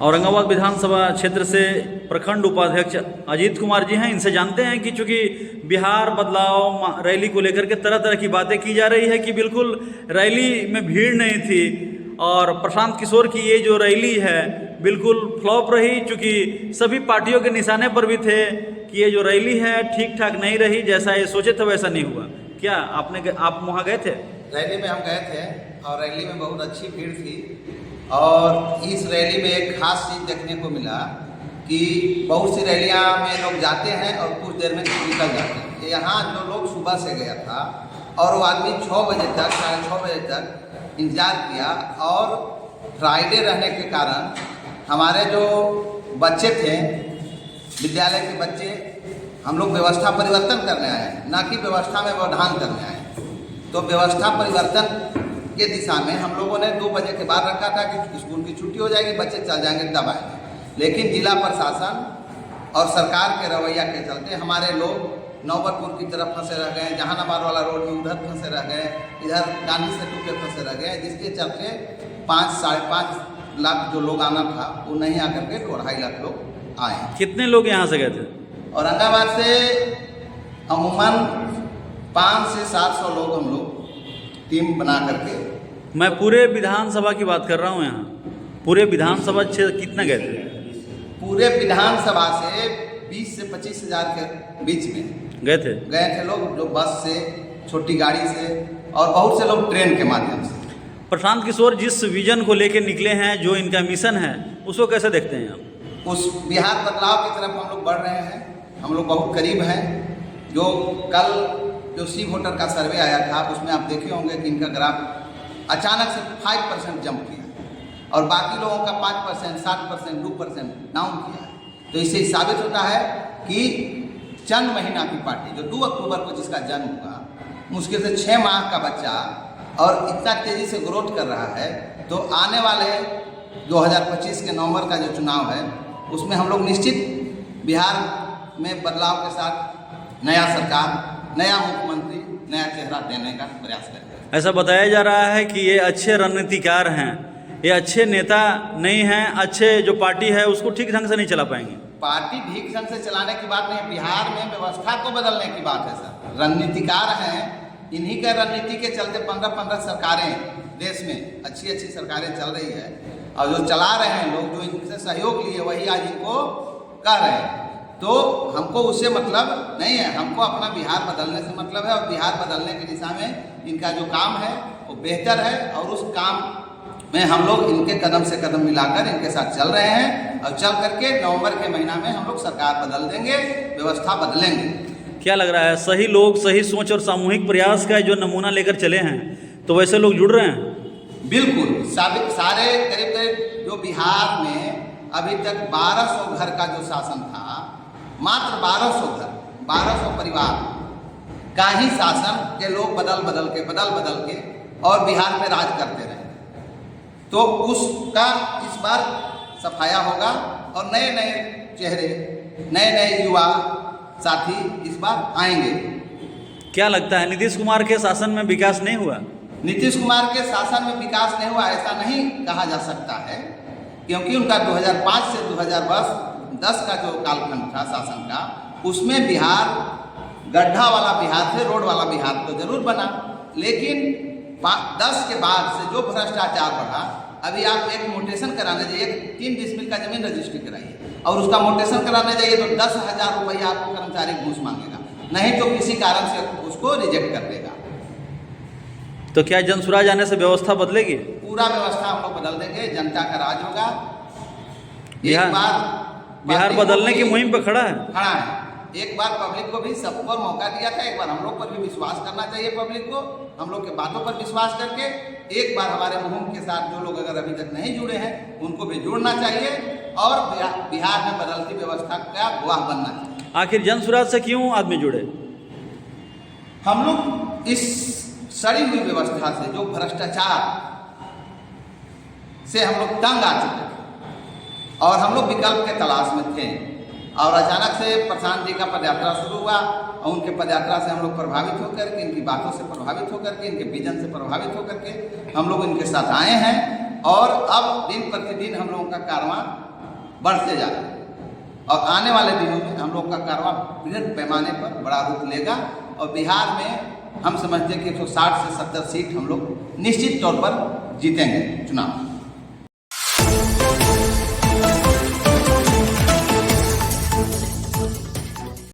औरंगाबाद विधानसभा क्षेत्र से प्रखंड उपाध्यक्ष अजीत कुमार जी हैं। इनसे जानते हैं कि चूंकि बिहार बदलाव रैली को लेकर के तरह तरह की बातें की जा रही है कि बिल्कुल रैली में भीड़ नहीं थी और प्रशांत किशोर की ये जो रैली है बिल्कुल फ्लॉप रही, चूंकि सभी पार्टियों के निशाने पर भी थे कि ये जो रैली है ठीक ठाक नहीं रही, जैसा ये सोचे थे वैसा नहीं हुआ। क्या आप वहाँ गए थे? रैली में हम गए थे और रैली में बहुत अच्छी भीड़ थी और इस रैली में एक खास चीज़ देखने को मिला कि बहुत सी रैलियां में लोग जाते हैं और कुछ देर में निकल जाते हैं। यहाँ जो लोग सुबह से गया था और वो आदमी 6 बजे तक 6:30 बजे तक इंतजार किया और फ्राइडे रहने के कारण हमारे जो बच्चे थे, विद्यालय के बच्चे, हम लोग व्यवस्था परिवर्तन करने आए हैं, ना कि व्यवस्था में व्यवधान करने आए हैं। तो व्यवस्था परिवर्तन के दिशा में हम लोगों ने 2 बजे के बाद रखा था कि स्कूल की छुट्टी हो जाएगी, बच्चे चल जाएंगे तब आएंगे। लेकिन जिला प्रशासन और सरकार के रवैया के चलते हमारे लोग नौबतपुर की तरफ फंसे रह गए, जहानाबाद वाला रोड में उधर फंसे रह गए, इधर गांधी सेतु पे फंसे रह गए, जिसके चलते 5-5.5 लाख जो लोग आना था वो नहीं आकर के 2.5 लाख लोग आए। कितने लोग यहाँ से गए थे? औरंगाबाद से अमूमन 500 से 700 लोग हम लोग टीम बना करके। मैं पूरे विधानसभा की बात कर रहा हूँ। यहाँ पूरे विधानसभा क्षेत्र कितने गए थे? पूरे विधानसभा से 20 से 25 हज़ार के बीच में गए थे लोग, जो बस से, छोटी गाड़ी से और बहुत से लोग ट्रेन के माध्यम से। प्रशांत किशोर जिस विजन को लेकर निकले हैं, जो इनका मिशन है, उसको कैसे देखते हैं आप? उस बिहार बदलाव की तरफ हम लोग बढ़ रहे हैं, हम लोग बहुत करीब हैं। जो कल जो सी वोटर का सर्वे आया था उसमें आप देखे होंगे कि इनका ग्राफ अचानक से 5% जंप किया और बाकी लोगों का 5%, 7%, 2% डाउन किया। तो इससे साबित होता है कि चंद महीना की पार्टी जो 2 अक्टूबर को जिसका जन्म हुआ, मुश्किल से 6 माह का बच्चा और इतना तेज़ी से ग्रोथ कर रहा है, तो आने वाले 2025 के नवंबर का जो चुनाव है उसमें हम लोग निश्चित बिहार में बदलाव के साथ नया सरकार, नया मुख्यमंत्री, नया चेहरा देने का प्रयास करेंगे। ऐसा बताया जा रहा है कि ये अच्छे रणनीतिकार हैं, ये अच्छे नेता नहीं हैं, अच्छे जो पार्टी है उसको ठीक ढंग से नहीं चला पाएंगे। पार्टी ठीक ढंग से चलाने की बात नहीं, बिहार में व्यवस्था को बदलने की बात है सर। रणनीतिकार हैं, इन्हीं के रणनीति के चलते 15 सरकारें देश में अच्छी सरकारें चल रही है और जो चला रहे हैं लोग, जो इनसे सहयोग लिए, वही आज इनको कह रहे हैं। तो हमको उससे मतलब नहीं है, हमको अपना बिहार बदलने से मतलब है और बिहार बदलने की दिशा में इनका जो काम है वो बेहतर है और उस काम में हम लोग इनके कदम से कदम मिलाकर इनके साथ चल रहे हैं और चल करके नवंबर के महीना में हम लोग सरकार बदल देंगे, व्यवस्था बदलेंगे। क्या लग रहा है, सही लोग, सही सोच और सामूहिक प्रयास का जो नमूना लेकर चले हैं तो वैसे लोग जुड़ रहे हैं? बिल्कुल, सारे करीब जो बिहार में अभी तक 1200 घर का जो शासन था, मात्र 1200 घर, 1200 परिवार का ही शासन के लोग बदल के और बिहार में राज करते रहे। तो उसका इस बार सफाया होगा और नए चेहरे, नए युवा साथी इस बार आएंगे। क्या लगता है नीतीश कुमार के शासन में विकास नहीं हुआ? नीतीश कुमार के शासन में विकास नहीं हुआ ऐसा नहीं कहा जा सकता है, क्योंकि उनका 2005 से 2010 का जो कालखंड था शासन का, उसमें बिहार गड्ढा वाला बिहार से रोड वाला बिहार तो जरूर बना, लेकिन 10 के बाद से जो भ्रष्टाचार बढ़ा, अभी आप एक मोटेशन कराने जाइए, 3 डिसमिल का जमीन रजिस्ट्री कराइए और उसका मोटेशन कराने जाइए तो 10,000 रुपया आपको कर्मचारी घूस मांगेगा, नहीं तो किसी कारण से उसको रिजेक्ट कर देगा। तो क्या जनसुराज आने से व्यवस्था बदलेगी? पूरा व्यवस्था हम लोग बदल देंगे, जनता का राज होगा। बिहार बदलने की मुहिम पर खड़ा है। एक बार पब्लिक को भी सबको मौका दिया था, एक बार हम लोग पर भी विश्वास करना चाहिए। पब्लिक को हम लोग के बातों पर विश्वास करके एक बार हमारे मुहिम के साथ जो लोग अगर अभी तक नहीं जुड़े हैं उनको भी जुड़ना चाहिए और बिहार में बदलती व्यवस्था का गवाह बनना चाहिए। आखिर जनसुराज से क्यों आदमी जुड़े? हम लोग इस सड़ी हुई व्यवस्था से, जो भ्रष्टाचार से हम लोग तंग आ चुके थे और हम लोग विकल्प के तलाश में थे और अचानक से प्रशांत जी का पदयात्रा शुरू हुआ और उनके पदयात्रा से हम लोग प्रभावित होकर के, इनकी बातों से प्रभावित होकर के, इनके विजन से प्रभावित होकर के हम लोग इनके साथ आए हैं और अब दिन प्रतिदिन हम लोगों का कारवां बढ़ते जा रहे हैं और आने वाले दिनों में हम लोग का कारवां बृहद पैमाने पर बड़ा रूप लेगा और बिहार में हम समझते हैं कि 160 से 70 सीट हम लोग निश्चित तौर पर जीतेंगे चुनाव।